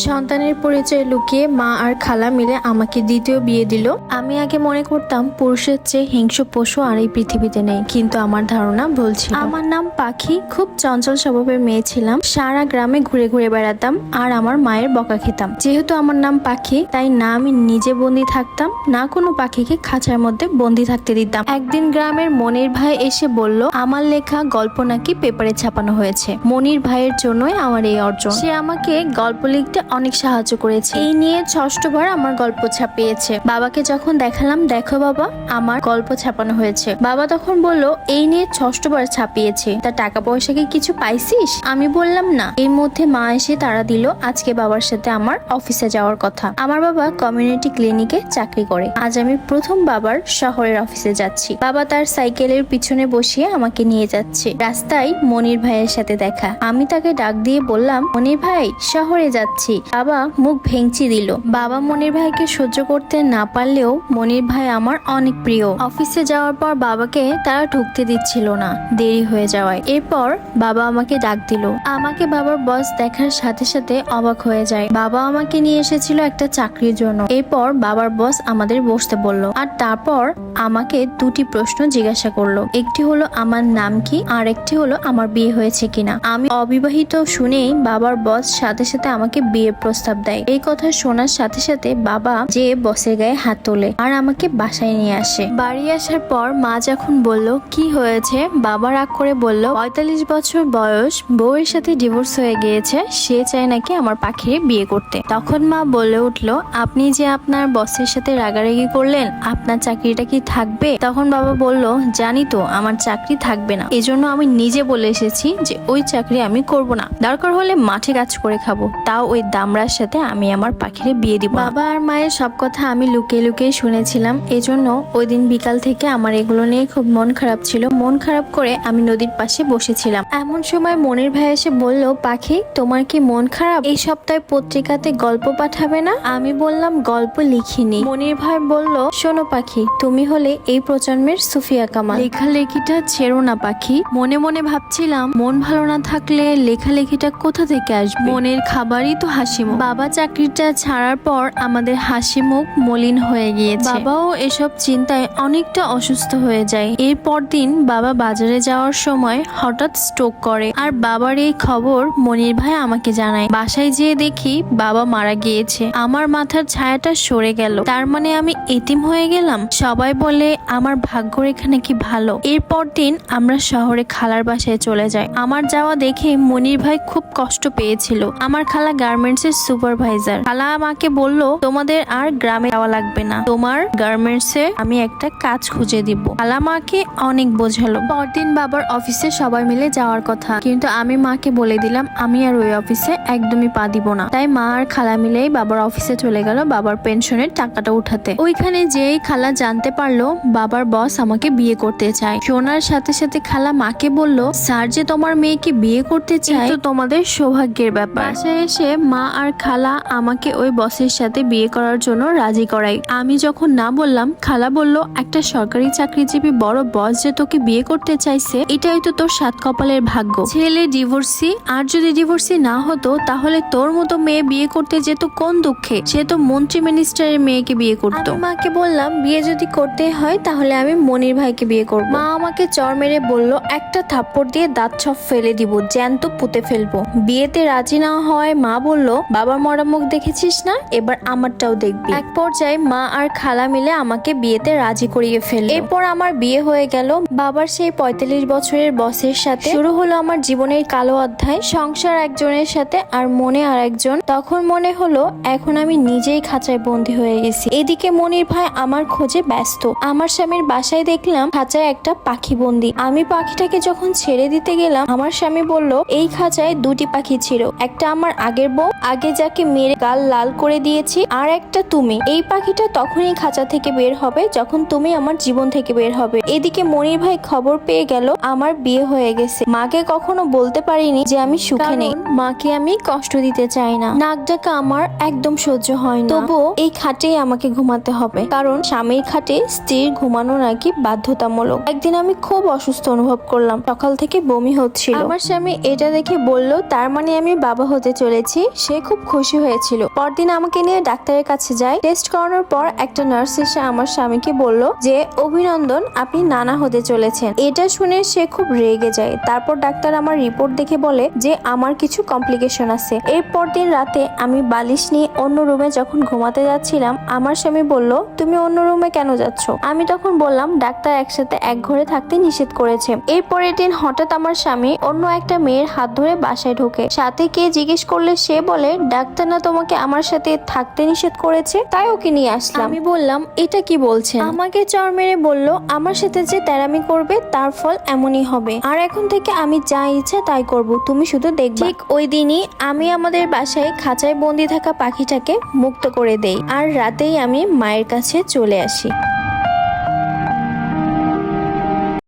সন্তানের পরিচয় লুকিয়ে মা আর খালা মিলে আমাকে দ্বিতীয় বিয়ে দিল। আমি আগে মনে করতাম পুরুষের চেয়ে হিংস্র পশু আর এই পৃথিবীতে নেই, কিন্তু আমার ধারণা ভুল ছিল। আমার নাম পাখি, খুব চঞ্চল স্বভাবের মেয়ে ছিলাম। সারা গ্রামে ঘুরে ঘুরে বেড়াতাম আর আমার মায়ের বকা খেতাম। যেহেতু আমার নাম পাখি, তাই না আমি নিজে বন্দি থাকতাম, না কোনো পাখিকে খাঁচার মধ্যে বন্দি থাকতে দিতাম। একদিন গ্রামের মনির ভাই এসে বলল আমার লেখা গল্প নাকি পেপারে ছাপানো হয়েছে। মনির ভাইয়ের জন্যই আমার এই অর্জন। সে আমাকে গল্প লিখতে অনেক সাহায্য করেছে। এই নিয়ে 6বার আমার গল্প ছাপিয়েছে। বাবাকে যখন দেখালাম, দেখো বাবা আমার গল্প ছাপানো হয়েছে, বাবা তখন বলল এই নিয়ে 6বার ছাপিয়েছে, তা টাকা পয়সা কি কিছু পাইছিস? আমি বললাম না। এই মধ্যে মা এসে তাড়া দিল আজকে বাবার সাথে আমার অফিসে যাওয়ার কথা। আমার বাবা কমিউনিটি ক্লিনিকে চাকরি করে। আজ আমি প্রথম বাবার শহরের অফিসে যাচ্ছি। বাবা তার সাইকেলের পিছনে বসিয়ে আমাকে নিয়ে যাচ্ছে। রাস্তায় মনির ভাইয়ের সাথে দেখা। আমি তাকে ডাক দিয়ে বললাম, মনির ভাই শহরে যাচ্ছি। বাবা মুখ ভেঙচি দিল। বাবা মনির ভাইকে সহ্য করতে না পারলেও মনির ভাই আমার অনেক প্রিয়। অফিসে যাওয়ার পর বাবাকে তারা ঢুকতে দিচ্ছিল না, দেরি হয়ে যাওয়ায়। এরপর বাবা আমাকে ডাক দিল। আমাকে বাবার বস দেখার সাথে সাথে অবাক হয়ে যায়। বাবা আমাকে নিয়ে এসেছিল একটা চাকরির জন্য। এরপর বাবার বস আমাদের বসতে বলল, আর তারপর আমাকে 2টি প্রশ্ন জিজ্ঞাসা করলো। একটি হলো আমার নাম কি, আর একটি হলো আমার বিয়ে হয়েছে কিনা। আমি অবিবাহিত শুনেই বাবার বস সাথে সাথে আমাকে বিয়ের প্রস্তাব দেয়। এই কথা শোনার সাথে সাথে বাবা যে বসের গায়ে হাত তোলে আর আমাকে বাসায় নিয়ে আসে। বাড়ি আসার পর মা যখন বলল কি হয়েছে, বাবা রাগ করে বলল 45 বছর বয়স, বউয়ের সাথে ডিভোর্স হয়ে গিয়েছে, সে চায় নাকি আমার পাখিরে বিয়ে করতে। তখন মা বলে উঠলো, আপনি যে আপনার বসের সাথে রাগারাগি করলেন, আপনার চাকরিটা কি থাকবে? তখন বাবা বলল, জানি তো আমার চাকরি থাকবে না, এজন্য আমি নিজে বলে এসেছি যে ওই চাকরি আমি করব না, দরকার হলে মাঠে কাজ করে খাবো, তাও ওই দামড়ার সাথে আমি আমার পাখিরে বিয়ে দিব। বাবা আর মায়ের সব কথা আমি লুকিয়ে লুকিয়ে শুনেছিলাম। এজন্য ওই দিন বিকাল থেকে আমার এগুলো নিয়ে খুব মন খারাপ ছিল। মন খারাপ করে আমি নদীর পাশে বসেছিলাম। এমন সময় মনির ভাই এসে বলল, পাখি তোমার কি মন খারাপ? এই সপ্তাহে পত্রিকাতে গল্প পাঠাবে না? আমি বললাম গল্প লিখিনি। মনির ভাই বলল, শোনো পাখি, তুমি হলে এই প্রজন্মের সুফিয়া কামাল, লেখালেখিটা ছেড়ো না পাখি। মনে মনে ভাবছিলাম মন ভালো না থাকলে লেখালেখিটা কোথা থেকে আসবে? মনের খাবারই তো হাসি মুখ। বাবা চাকরিটা ছাড়ার পর আমাদের হাসি মুখ মলিন হয়ে গিয়েছে। বাবাও এসব চিন্তায় অনেকটা অসুস্থ হয়ে যায়। এরপর দিন বাবা বাজারে যাওয়ার সময় হঠাৎ স্ট্রোক করে, আর বাবার এই খবর মনির ভাই আমাকে জানায়। বাসায় যেয়ে দেখি বাবা মারা গিয়েছে। আমার মাথার ছায়াটা সরে গেল। তার মানে আমি এতিম হয়ে গেলাম। সবাই বলে আমার ভাগ্যরেখা নাকি ভালো। এরপর দিন আমরা শহরে খালার বাসায় চলে যাই। আমার যাওয়া দেখে মনির ভাই খুব কষ্ট পেয়েছিল। আমার খালা গার্মেন্টস এর সুপারভাইজার। খালা আমাকে বলল, তোমাদের আর গ্রামে যাওয়া লাগবে না, তোমার গার্মেন্টস এ আমি একটা কাজ খুঁজে দিব। খালা মাকে অনেক বোঝালো। পরদিন বাবার অফিসে সবাই মিলে যাওয়ার কথা, কিন্তু আমি মাকে বলে দিলাম আমি আর ওই অফিসে একদমই পা দিব না। তাই মা আর খালা মিলেই বাবার অফিসে চলে গেল বাবার পেনশনের টাকাটা উঠাতে। ওইখানে যেই খালা জানতে পারলো বাবার বস আমাকে বিয়ে করতে চায়, শোনার সাথে সাথে খালা মাকে বলল, স্যার যে তোমার মেয়েকে বিয়ে করতে চায় তো তোমাদের সৌভাগ্যের ব্যাপার। বাসায় এসে মা আর খালা আমাকে ওই বসের সাথে বিয়ে করার জন্য রাজি করাই। আমি যখন না বললাম, খালা বলল, একটা সরকারি চাকরিজীবী বড় বস যে তোকে বিয়ে করতে চাইছে, এটাই তো তোর 7 কপালের ভাগ্য। ছেলে ডিভোর্সি, আর যদি ডিভোর্সি না হতো তাহলে তোর মতো মেয়ে বিয়ে করতে যেত কোন দুঃখে? সে তো মন্ত্রী মিনিস্টারের মেয়েকে বিয়ে করতো। মাকে বললাম বিয়ে যদি করতে হয় তাহলে আমি মনির ভাইকে বিয়ে করব। মা আমাকে চর মেরে বলল, একটা থাপ্পড় দিয়ে দাঁত সব ফেলে দিব, জ্যান্ত পুঁতে ফেলবো। বিয়েতে রাজি না হয় মা বলল, বাবার মরা মুখ দেখেছিস না, এবার আমারটাও দেখবি। এক পর্যায়ে মা আর খালা মিলে আমাকে বিয়েতে রাজি করিয়ে ফেলল। এরপর আমার বিয়ে হয়ে গেল বাবার সেই 45 বছরের বসের সাথে। শুরু হলো আমার জীবনের কালো অধ্যায়। সংসার একজনের সাথে আর মনে আর একজন। তখন মনে হলো এখন আমি নিজেই খাঁচায় বন্দী হয়ে গেছি। এদিকে মনির ভাই আমার খোঁজে ব্যস্ত। আমার স্বামীর বাসায় দেখলাম খাঁচায় একটা পাখি বন্দী। আমি পাখিটাকে যখন ছেড়ে দিতে গেলাম, আমার স্বামী বলল, এই খাঁচায় 2টি পাখি ছিল, একটা আমার আগের বউ, আগে যাকে মেরে গাল লাল করে দিয়েছি, আর একটা তুমি। এই পাখিটা তখনই খাঁচা থেকে বের হবে যখন তুমি আমার জীবন থেকে বের হবে। এদিকে মনির ভাই খবর পেয়ে গেল আমার বিয়ে হয়ে গেছে। মাকে কখনো বলতে পারিনি যে আমি সুখে নেই, মাকে আমি কষ্ট দিতে চাই না। নাক ডাকা আমার একদম সহ্য হয় না, তবুও এই খাটেই আমাকে ঘুমাতে হবে, কারণ স্বামীর খাটে স্ত্রীর ঘুমানো নাকি বাধ্যতামূলক। একদিন আমি খুব অসুস্থ অনুভব করলাম, সকাল থেকে বমি হচ্ছিল। আমার স্বামী এটা দেখে বলল, তার মানে আমি বাবা হতে চলেছি, সে খুব খুশি হয়েছিল। পরদিন আমাকে নিয়ে ডাক্তারের কাছে যায়। টেস্ট করানোর পর একটা নার্স এসে আমার স্বামীকে বলল যে অভিনন্দন, আপনি নানা হতে চলেছেন। এটা শুনে সে খুব রেগে যায়। তারপর ডাক্তার আমার রিপোর্ট দেখে বলে যে আমার কিছু কমপ্লিকেশন আছে। এরপর দিন রাতে আমি বালিশ নিয়ে অন্য রুমে যখন ঘুমাতে যাচ্ছিলাম, আমার স্বামী বলল তুমি অন্য রুমে কেন যাচ্ছ? আমি তখন বললাম ডাক্তার একসাথে এক ঘরে থাকতে নিষেধ করেছে। এরপরের দিন হঠাৎ আমার স্বামী অন্য একটা মেয়ের হাত ধরে বাসায় ঢোকে। সাথে কে জিজ্ঞেস করলে সে বলে ডাক্তার না তোমাকে আমার সাথে থাকতে নিষেধ করেছে, তাই ওকে নিয়ে আসলাম। আমি বললাম এটা কি বলছেন? আমাকে চড় মেরে বলল আমার সাথে যে তেরামি করবে তার ফল এমনই হবে, আর এখন থেকে আমি যা ইচ্ছা তাই করব, তুমি শুধু দেখবে। ঠিক ওই দিনই আমি আমাদের বাসায় খাঁচায় বন্দি থাকা পাখিটাকে মুক্ত করে দেই, আর রাতেই আমি মায়ের কাছে চলে আসি।